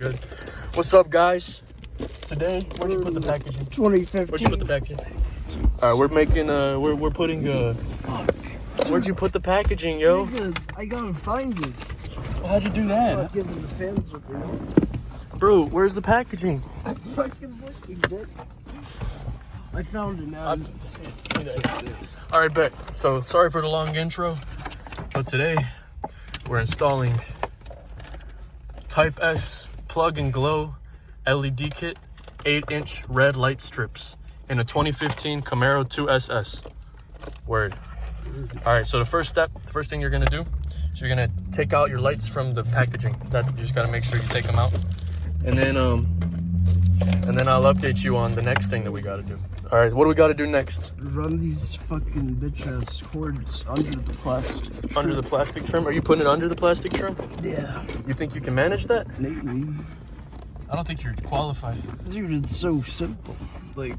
Good. What's up, guys? Today, where'd you put the packaging? 2015. Where'd you put the packaging? All right, we're making we're putting Fuck. Where'd you put the packaging, yo? Nigga, I gotta find it. How'd you do I'm that? not giving the fans what they want. Bro, where's the packaging? I'm fucking looking, dick. I found it now. All right, bet. So sorry for the long intro, but today we're installing Type S plug and glow LED kit, 8-inch red light strips in a 2015 CAMARO 2SS. Word. All right, so the first thing you're gonna do is you're gonna take out your lights from the packaging. That you just gotta make sure you take them out, and then I'll update you on the next thing that we gotta do. All right, what do we gotta do next? Run these fucking bitch ass cords under the plastic. Under the plastic trim? Are you putting it under the plastic trim? Yeah. You think you can manage that? Maybe. I don't think you're qualified. Dude, it's so simple. Like,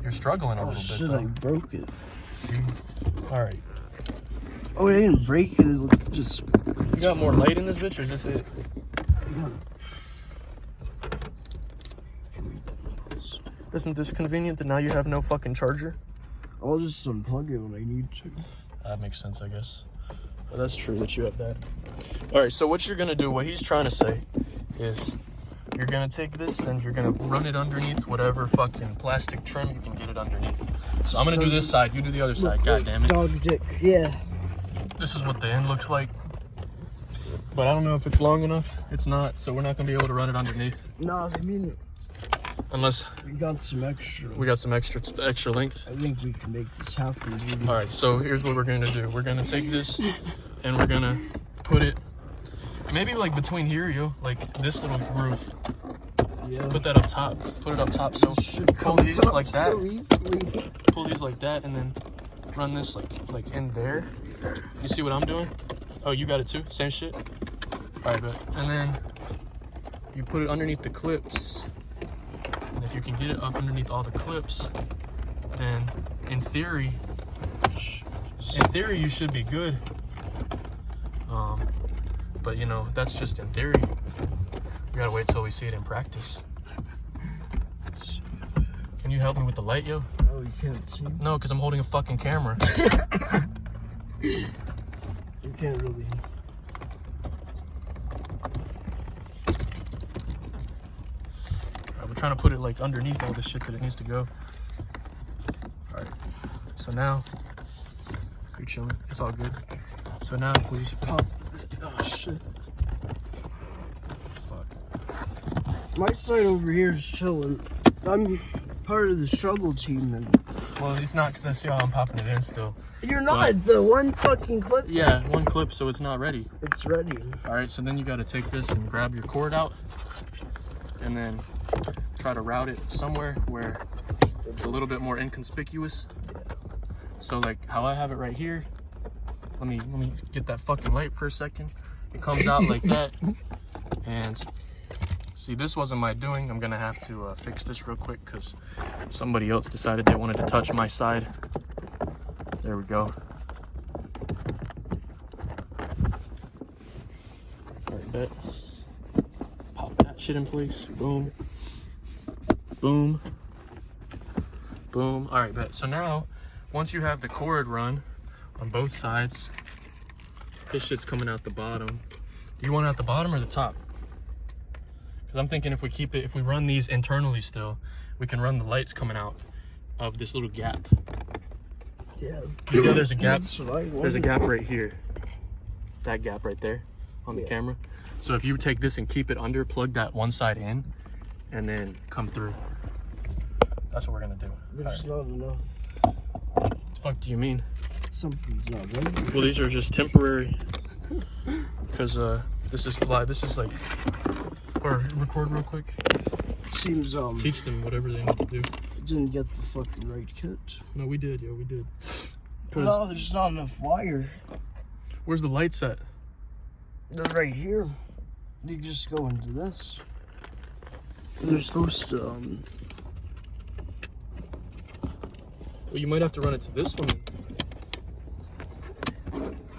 You're struggling a oh little shit, bit though. I broke it. See? All right. Oh, I didn't break it. It just. You got more light in this bitch, or is this it? Isn't this convenient that now you have no fucking charger? I'll just unplug it when I need to. That makes sense, I guess. Well, that's true that you have that. All right, so what you're gonna do, what he's trying to say is you're gonna take this and you're gonna run it underneath whatever fucking plastic trim you can get it underneath. So I'm gonna do this side, you do the other side. God damn it. Dog dick, yeah. This is what the end looks like. But I don't know if it's long enough. It's not, so we're not gonna be able to run it underneath. Nah, I mean, unless we got some extra. we got some extra length. I think we can make this happen, dude. All right, so here's what we're gonna do. We're gonna take this and we're gonna put it maybe like between here, yo, like this little groove. Yeah. Put that up top. Put it up top. So pull these like that. So easily. Pull these like that, and then run this like in there. You see what I'm doing? Oh, you got it too. Same shit. All right, bet. And then you put it underneath the clips. And if you can get it up underneath all the clips, then in theory you should be good. But you know, that's just in theory. We gotta wait till we see it in practice. Can you help me with the light, yo? Oh, you can't see? No, because I'm holding a fucking camera. You can't really. We're trying to put it like underneath all the shit that it needs to go. All right. So now you're chilling. It's all good. So now we just Pop. Oh shit. fuck. My side over here is chilling. I'm part of the struggle team, and Well, it's not because I see how I'm popping it in still. you're not the one fucking clip. Yeah, one clip, so it's not ready. It's ready. All right. So then you got to take this and grab your cord out, and then try to route it somewhere where it's a little bit more inconspicuous. So like how I have it right here. Let me get that fucking light for a second. It comes out like that, and see, this wasn't my doing. I'm gonna have to fix this real quick because somebody else decided they wanted to touch my side. There we go. All right, bet. Pop that shit in place. Boom. Boom. Boom. All right, bet. So now, once you have the cord run on both sides, this shit's coming out the bottom. Do you want it at the bottom or the top? Because I'm thinking if we run these internally still, we can run the lights coming out of this little gap. Yeah. You see how there's a gap? That's what I wanted. There's a gap right here. That gap right there on the camera. So if you take this and keep it under, plug that one side in, and then come through. That's what we're gonna do. There's not enough. What the fuck do you mean? Something's not right. Well, these are just temporary. Because this is live. This is like, or record real quick. Seems Teach them whatever they need to do. didn't get the fucking right kit. No, we did, yo, we did. No, there's not enough wire. Where's the light set? They're right here. You just go into this. And they're supposed to Well, you might have to run it to this one.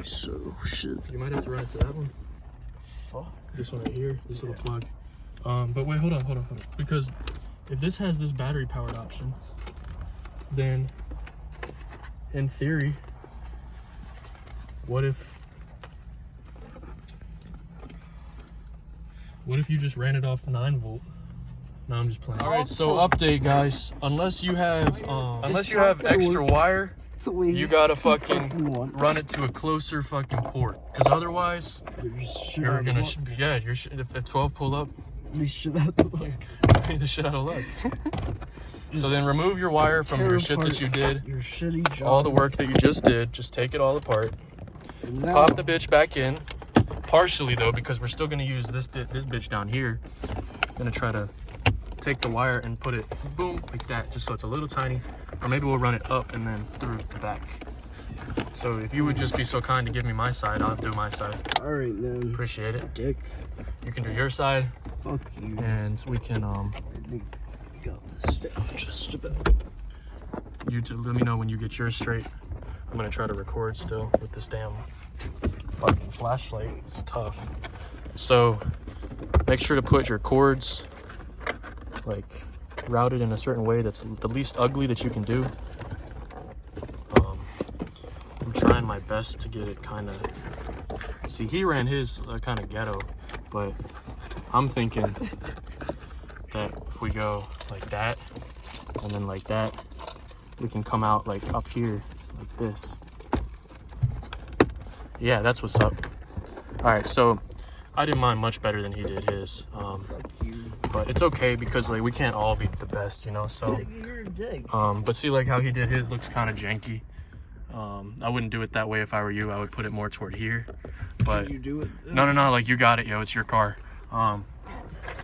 So shit. You might have to run it to that one. fuck? This one right here, this little plug. But wait, hold on. Because if this has this battery powered option, then in theory, what if you just ran it off 9 volt? No, I'm just playing. All right, so update, guys. Unless you have extra wire, you gotta fucking run it to a closer fucking port. Because otherwise, you're gonna if 12 pull up, be the shit out of luck. So then remove your wire from your shit that you did. Your shitty job. All the work that you just did. Just take it all apart. Pop the bitch back in. Partially though, because we're still gonna use this bitch down here. I'm gonna try to take the wire and put it boom like that, just so it's a little tiny. Or maybe we'll run it up and then through the back. So if you would just be so kind to give me my side, I'll do my side. All right, man. Appreciate it. Dick. You can do your side. Fuck you. And we can I think we got this down just about. You let me know when you get yours straight. I'm gonna try to record still with this damn fucking flashlight. It's tough. So make sure to put your cords like routed in a certain way that's the least ugly that you can do. I'm trying my best to get it kind of. See, he ran his kind of ghetto, but I'm thinking that if we go like that and then like that, we can come out like up here like this. Yeah, that's what's up. All right, so I did mine much better than he did his. But it's okay because like we can't all be the best, you know. So You're a dick. but see, like how he did his looks kind of janky. I wouldn't do it that way if I were you. I would put it more toward here. But Can you do it? no, like you got it, yo. It's your car.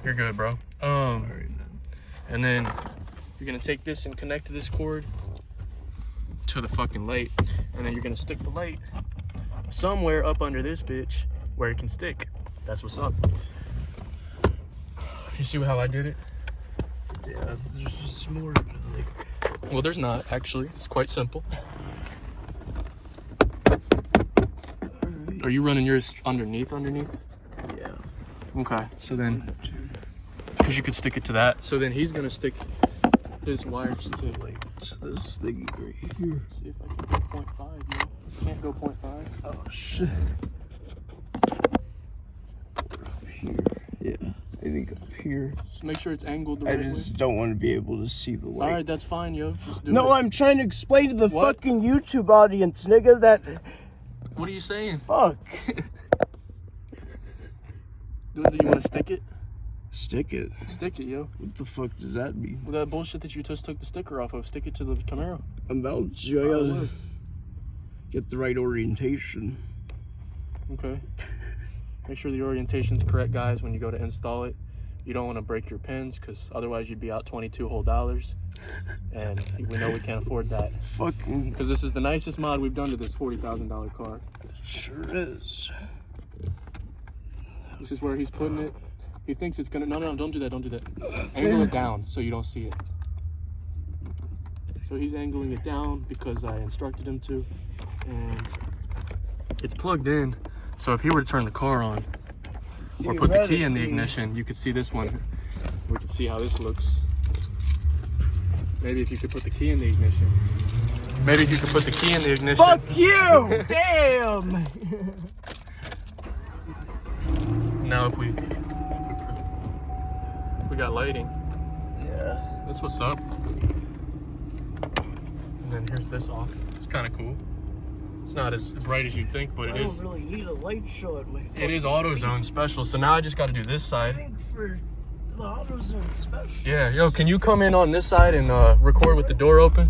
You're good, bro. All right, then. And then you're gonna take this and connect this cord to the fucking light, and then you're gonna stick the light somewhere up under this bitch where it can stick. That's what's up. You see how I did it? Yeah, there's just more like. Well, there's not actually. It's quite simple. Are you running yours underneath? Yeah. Okay. So then, because you could stick it to that. So then he's gonna stick his wires to Like to this thing right here. See if I can go 0.5. You can't go 0.5. Oh shit. Up here. Yeah. I think up here. Just make sure it's angled the I right way. just don't want to be able to see the light. All right, that's fine, yo. Just do No, it. I'm trying to explain to the What? fucking YouTube audience, nigga, that What are you saying? fuck. Do you want to stick it? Stick it. Stick it, yo. What the fuck does that mean? With that bullshit that you just took the sticker off of, stick it to the Camaro. I'm about to. I gotta get the right orientation. Okay. Make sure the orientation's correct, guys, when you go to install it. You don't want to break your pins, because otherwise you'd be out $22 whole. And we know we can't afford that. Fucking. Because this is the nicest mod we've done to this $40,000 car. Sure is. This is where he's putting it. He thinks it's gonna. No, don't do that. Don't do that. Angle it down so you don't see it. So he's angling it down because I instructed him to, and it's plugged in. So if he were to turn the car on or put the key in the ignition, you could see this one. We could see how this looks. Maybe if you could put the key in the ignition. Maybe if you could put the key in the ignition. Fuck you! Damn! Now if we got lighting. Yeah. That's what's up. And then here's this off. It's kind of cool. It's not as bright as you'd think, but it is. I don't really need a light show at my. It is AutoZone special. So now I just got to do this I side. think for the AutoZone special. Yeah, yo, can you come in on this side and record with the door open?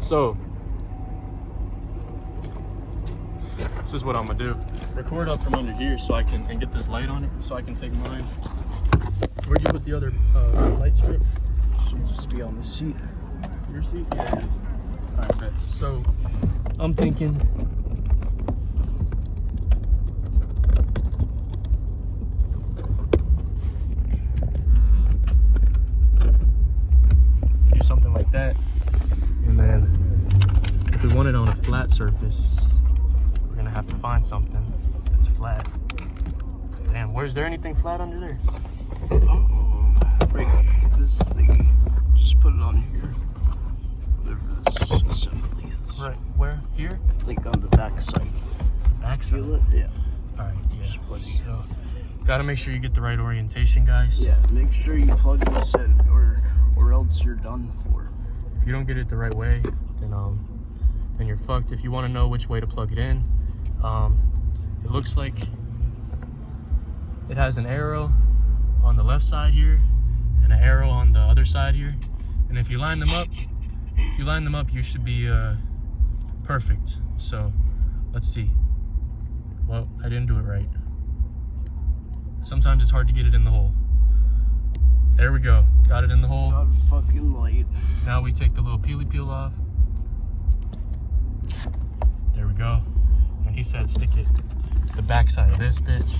So this is what I'm gonna do. Record up from under here so I can get this light on it, so I can take mine. Where'd you put the other light strip? Should just be on the seat. Your seat? Yeah. Alright, bet. So I'm thinking do something like that. And then if we want it on a flat surface, we're gonna have to find something that's flat. Damn, where's there anything flat under there? Right, this thing. Just put it on here. Whatever this assembly is. Right, where? Here? Like on the back side. Back side? Feel it? Yeah. Alright, yeah. Just put it here. So, gotta make sure you get the right orientation, guys. Yeah, make sure you plug this in or else you're done for. If you don't get it the right way, then you're fucked. If you want to know which way to plug it in, it looks like it has an arrow on the left side here and an arrow on the other side here. And if you line them up, you should be perfect. So let's see. Well, I didn't do it right. Sometimes it's hard to get it in the hole. There we go. Got it in the hole. Got a fucking light. Now we take the little peely peel off. There we go. And he said stick it to the back side of this bitch.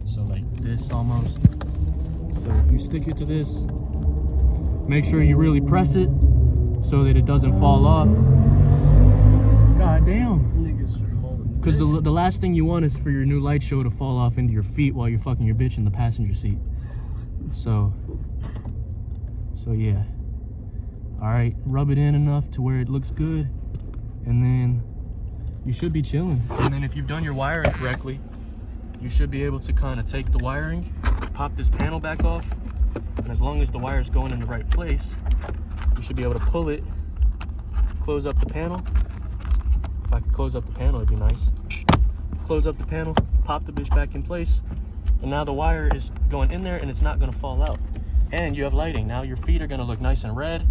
So like this almost. So if you stick it to this, make sure you really press it so that it doesn't fall off. God damn. Niggas are holding. Because the last thing you want is for your new light show to fall off into your feet while you're fucking your bitch in the passenger seat. So yeah. All right, rub it in enough to where it looks good, and then you should be chilling. And then if you've done your wiring correctly, you should be able to kind of take the wiring, pop this panel back off, and as long as the wire's going in the right place, you should be able to pull it, close up the panel. If I could close up the panel, it'd be nice. Close up the panel, pop the bitch back in place, and now the wire is going in there and it's not gonna fall out. And you have lighting. Now your feet are gonna look nice and red.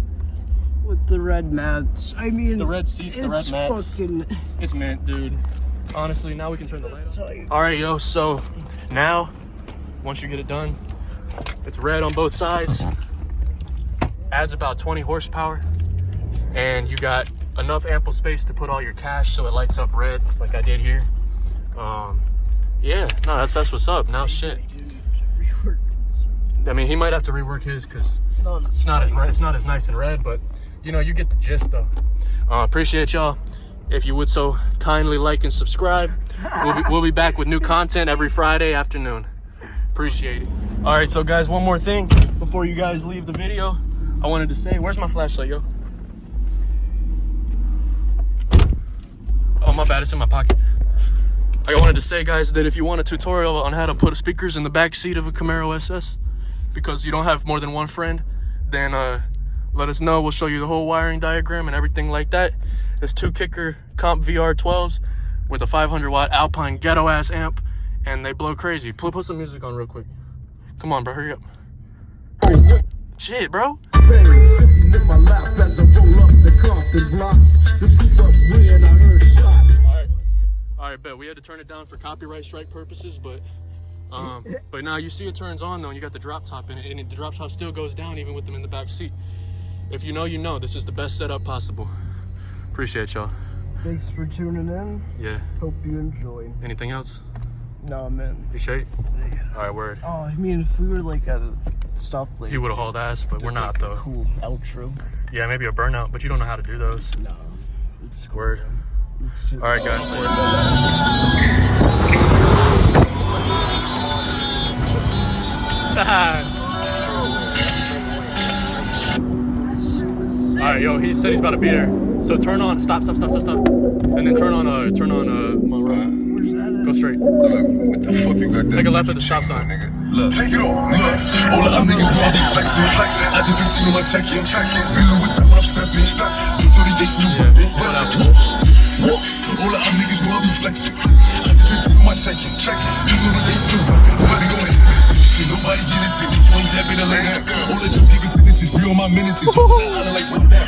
With the red mats. I mean, the red seats, the red mats. It's mint, dude. Honestly, now we can turn the light on. All right, yo, so now, once you get it done, it's red on both sides. Adds about 20 horsepower. And you got enough ample space to put all your cash so it lights up red like I did here. Yeah, no, that's what's up. Now shit. I mean, he might have to rework his because it's not as nice and red, but you know, you get the gist though. Appreciate y'all. If you would so kindly like and subscribe. We'll be back with new content every Friday afternoon. Appreciate it. All right, so guys, one more thing before you guys leave the video. I wanted to say, where's my flashlight, yo? Oh, my bad, it's in my pocket. I wanted to say, guys, that if you want a tutorial on how to put speakers in the back seat of a Camaro SS, because you don't have more than one friend, then let us know. We'll show you the whole wiring diagram and everything like that. It's 2 kicker comp VR12s with a 500 watt Alpine ghetto ass amp, and they blow crazy. Put some music on real quick. Come on, bro, hurry up. Shit, bro. All right, bet we had to turn it down for copyright strike purposes, but now you see it turns on though, and you got the drop top in it, and the drop top still goes down even with them in the back seat. If you know, you know. This is the best setup possible. Appreciate y'all. Thanks for tuning in. Yeah. Hope you enjoy. Anything else? No, man. You straight? Yeah. All right, word. Oh, I mean, if we were like at a stoplight, He would have hauled ass, but we're not though. Cool outro. Yeah, maybe a burnout, but you don't know how to do those. No. It's cool. Word. All right, guys. All right, yo. He said he's about to be there. So turn on. Stop. And then turn on Monroe. Where's that at? Go straight. What the fuck you got? Take a left at the stop sign. Look, take it off. Look, all of them niggas gonna be flexing. I did 15 on my check-in. Really with time when I'm stepping. Do 38 for the weapon. All of them niggas gonna be flexing. I did 15 on my check-in. Do 38 for the weapon. We gon' hit it. See nobody get it. See me. You ain't that better later. All the jump giving sentences. Be on my minutes. Like what that.